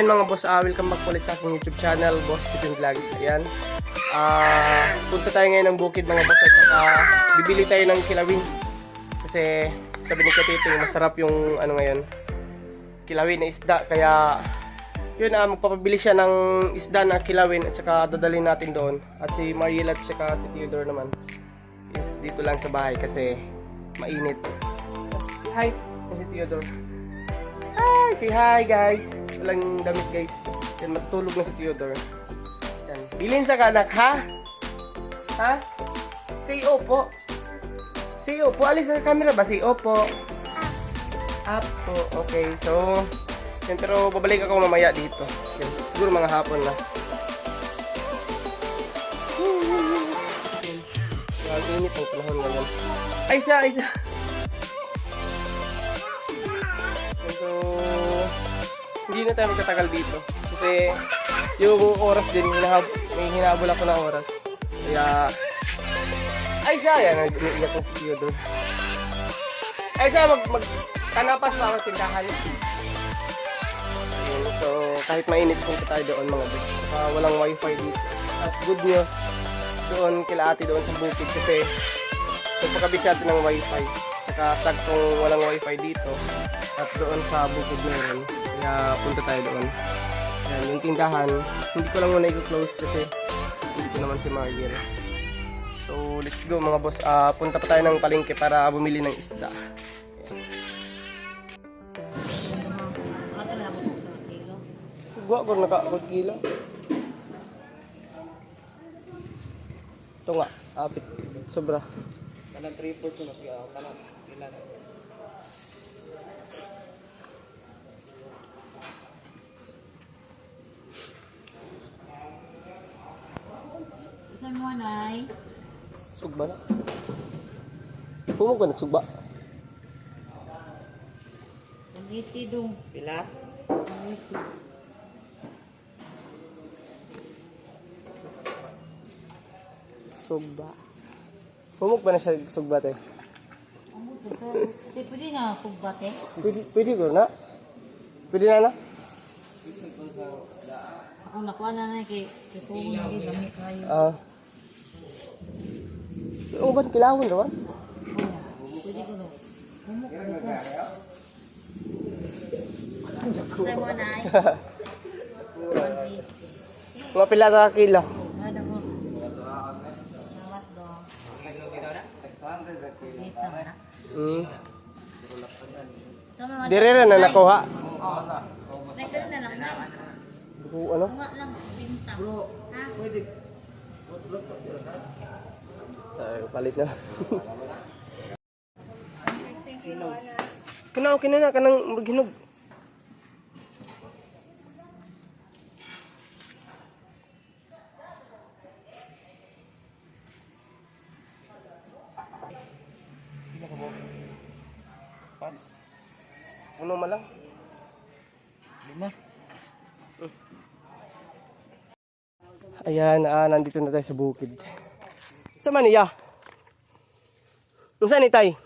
Ayan mga boss, welcome back ulit sa aking YouTube channel, Boss Pigeon Vlogs. Ayan. Punta tayo ngayon ng bukid mga boss at saka bibili tayo ng kilawin. Kasi sabi ni Katito, masarap yung ano ngayon, kilawin na isda. Kaya yun, magpapabili siya ng isda na kilawin at saka dadalhin natin doon. At si Mariel at saka si Theodore naman is dito lang sa bahay kasi mainit. Say hi si Theodore. Hi! Say hi guys! Walang damit guys. Yan, matutulog na si Theodore. Yan. Bilin sa kanak ha? Ha? Say opo. Say opo. Alis sa camera ba? Say opo. Up po. Okay, so yan, pero babalik ako mamaya dito. Yan. Siguro mga hapon na. Ang init ang panahon ngayon. Ay isa! So, hindi na tayo magtatagal dito. Kasi yung oras din, may hinabol ako na oras. Kaya, ay sayang, nag-iiyak na si Theodore. Ay sayang, magkanapas pa ang tindahan. So, kahit mainit punta tayo doon mga boss. Walang wifi dito. At good news, doon kila ate doon sa bukid kasi magpakabit natin ng wifi. Saka saktong walang wifi dito. At doon sa bukid meron. Kaya punta tayo doon. Yan, yung tindahan. Hindi ko lang muna i-close kasi hindi ko naman si Mariel. So, let's go mga boss. Punta pa tayo ng palengke para bumili ng isda. Sugwa ko naka-1 kilo. Ito nga, apit. Sobra. Kanang 3-4 ko na siya. Kanang ilan. Saan mo, Nay? Sugba na. Pumog ka nagsugba. Nangiti dong. Pila? Nangiti. Sugba. Pumog ba na siya sugba te? Pwede na sugbate? Pwede ko na? Pwede na? Ako nakuha na na kay Pumog na kay gamit kayo. Yung ba't kailangan naman? Pwede ko na. Pumog ka dito. Saan mo, Nay? Mga pila ka kilo. Ada mo. Sawat dong. Dito na. Dire na nakuha. Dito na lang, Nay. Ano? Tunga lang, bintang. Bro, ha? Pwede. Palit na. Okay na kanang maghinog. Puno malang. 5. Ayan, nandito na tayo sa bukid. Sa Maniya? Kung saan ni Tay?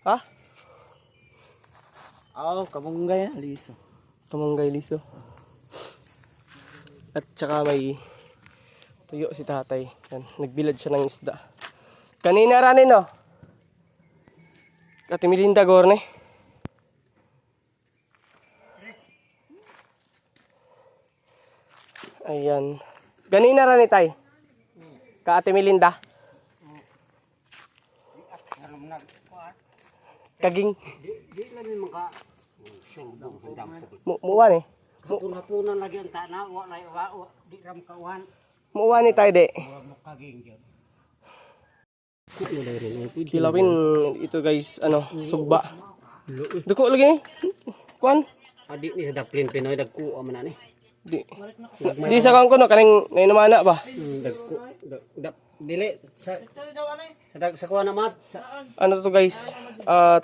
Ha? Kamunggay na, liso. Kamunggay liso. At saka may tuyo si tatay. Yan, nagbilad siya ng isda. Kanina ranin no? Katimilinda gorne. Ayan. Ganina ranin tay. Ka Ate Melinda. Kaging. Di lang yung mga sundong handang. Muwan eh. Hapon-hapunan lagi ang tana, di ram kawan. Muwan ni tay de. Mo kaging gyud. Kilawin ito guys, sugba. Duko lagi ni. Kuan? Adi ni sa daplin Pinoy dagko man ani. Di sa kan kuno kaning nainamana ba? Dagko dili sa kuha na mat. Ano to guys?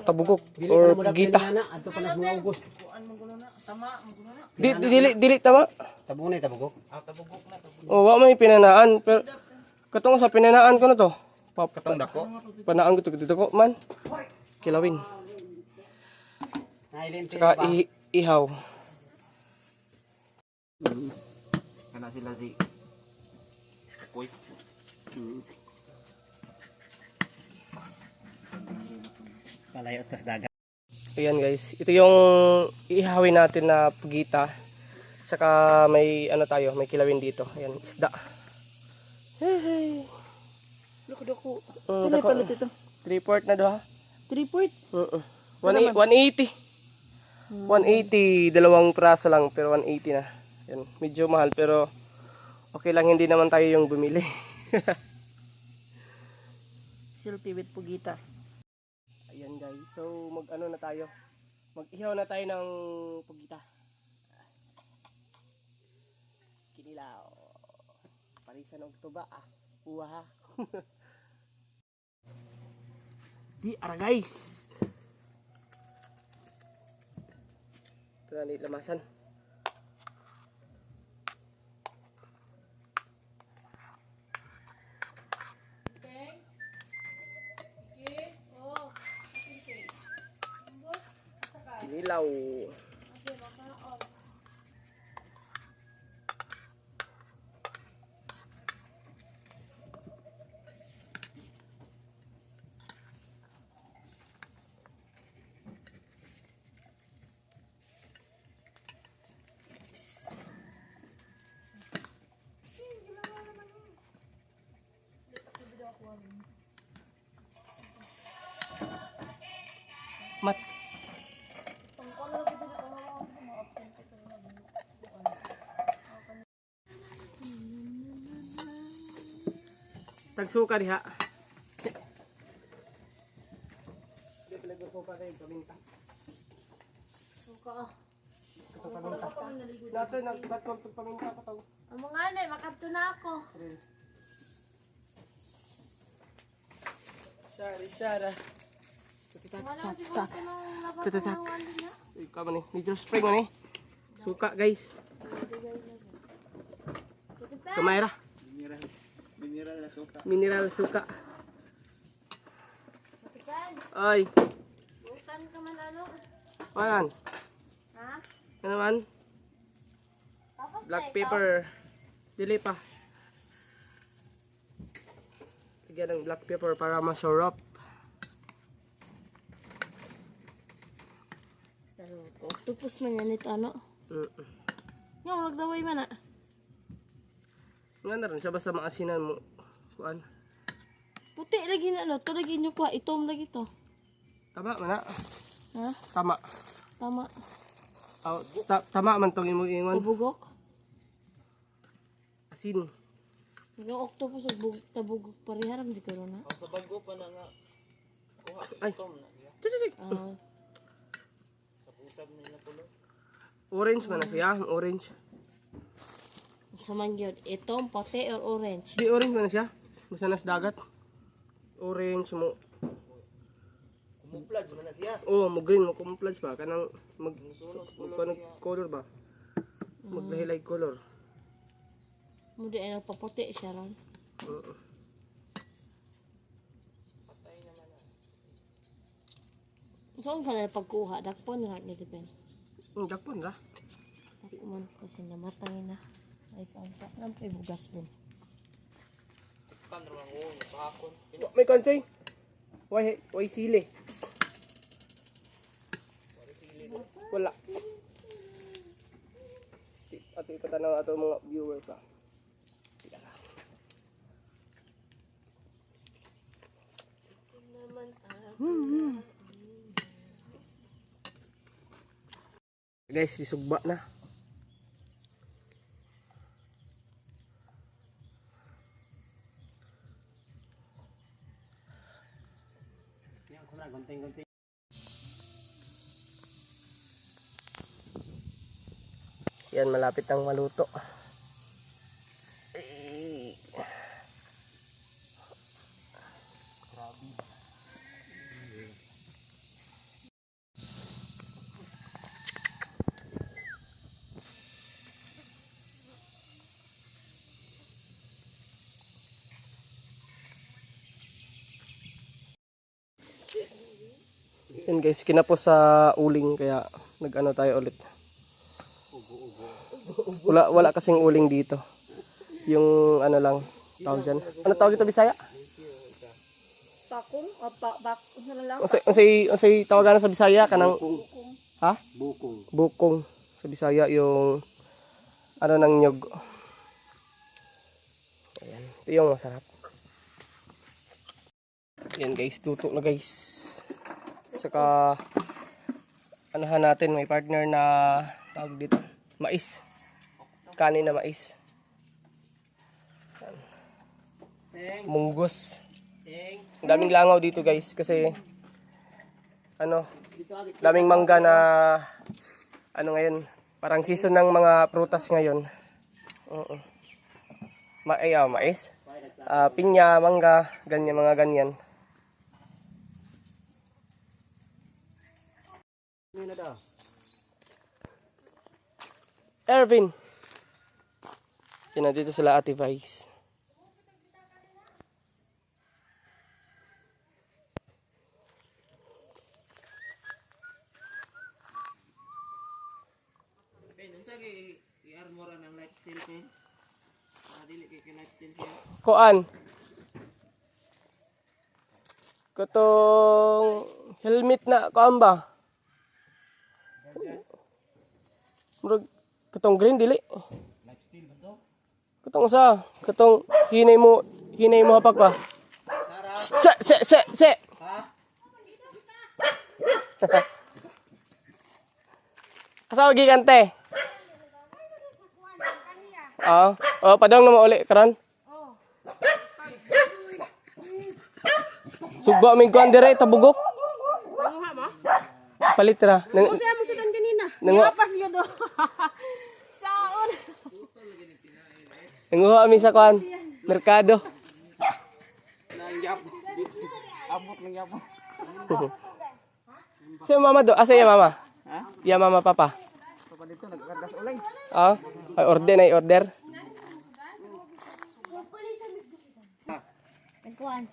Tabugok or gita. Adto pa na mga August. Dili tama. Tabunay tabugok. Tabugok na tabugok. Oh, wa may pinanaan pero katong sa pinanaan ko na to. Katong dako. Panaan ko to dito ko man. Kilawin. Nailin Tsaka ihaw. Kana sila si Kuy. Malayo sa dagat. Ayan guys, ito yung ihawin natin na pugita. Saka may ano tayo, may kilawin dito. Ayan, isda. Hey. Dako-dako. Dako pala dito. 3/4 na do ha. 3/4? 180. 180, dalawang praso lang pero 180 na. Ayan, medyo mahal pero okay lang, hindi naman tayo yung bumili. Selfie with pugita. Ayan guys, so mag-ano na tayo. Mag-ihaw na tayo ng pugita. Kinilaw. Parisan og tuba ah. Uwa. Di ara guys. Ito na nilamasan. Kinilaw. Mat. Tagsuka diha. Di pala suka kay paminta. Suka. Paminta. Nato nagbatong sa paminta pa to. Ang mga anay, makadto na ako. Sara. Wala siguro ko nang labat Tatatak. ng ano niya. Ikaw man ni. Nature spring man ni. Suka guys. Kamera. Mineral na suka. Mineral suka. Matikan, Ay. butan ka man ano. Ayan. Ha? Ano man? Tapos Black na ikaw. pepper. Dili pa. Lagyan ng black pepper para masarap. Pero octopus man yan ito ano. Nga, nagdaway man na. Nga na rin siya basta maasinan mo. Kuan. Puti lagi na ano, ito lagi nyo pa, itom lagi to. Tama man na. Ha? Tama. Tama. Tama man tong imong ingon. Tabugok. Asin. Yung octopus, tabugok pariharam siguro na. Sa bago pa na nga. Kuha Ay. itom na siya. Tututik. Ah, Sa pusab nila tulo. Orange man na siya. Orange. sa man yun, itom, puti, or orange? Di orange man na siya. Basta nas dagat. Orange mo. Kumuplad man na siya. Oh, mo green mo camouflage ba kanang color ba? Maglahi color. Mudi ay nagpaputi siya ron. Saan ka na pagkuha? Dakpon na ni Depend. Dakpon ra. Dakpon kasi namatay na. Ay pangka. Nampay bugas din. Kan ro ang uong pahakon. May konchay. Why sili? Wala. Ato ipatanaw ato mga viewers pa. Guys, isugba na. Yan, malapit ang maluto. Yan guys, kinapos sa uling kaya nag-ano tayo ulit. Wala kasing uling dito. Yung ano lang, tawag dyan. Ano tawag ito, Bisaya? Pakong? O, ano lang? Unsay tawagan sa Bisaya kanang ha? Bukong. Bukong sa Bisaya yung ano ng nyog. Ayan, ito yung masarap. Ayan guys, tutok na guys. Tsaka anuhan natin, may partner na tawag dito, mais. Kanin na mais. Ayan. Munggos. Ang daming langaw dito guys kasi ano, daming mangga na ano ngayon, parang season ng mga prutas ngayon. Oo. Mais, pinya, mangga, ganyan mga ganyan. Ervin. Yan na dito sila Ate Vice. I-armora ng lifestyle ko. Dili kay lifestyle siya. Koan. Katong helmet na koan ba? Murag katong green dili. Lifestyle ba to? Katong usa, katong hinay mo hapag ba? Se. Ha? Asa gi kante? Padang na mauli karon. Sugba mig kuan dire tabugok. Nanguha mo? Palit ra. Kung siya mo sudan kanina. Nanguha. Yapas yun do. Saon. Nanguha mi sa kuan, merkado. Nangyap. Abot lang yapo. Si mama do, asa ya mama? Ha? Ya mama papa. Papa dito nagkakas ulay. Ay order. Nagkuhan.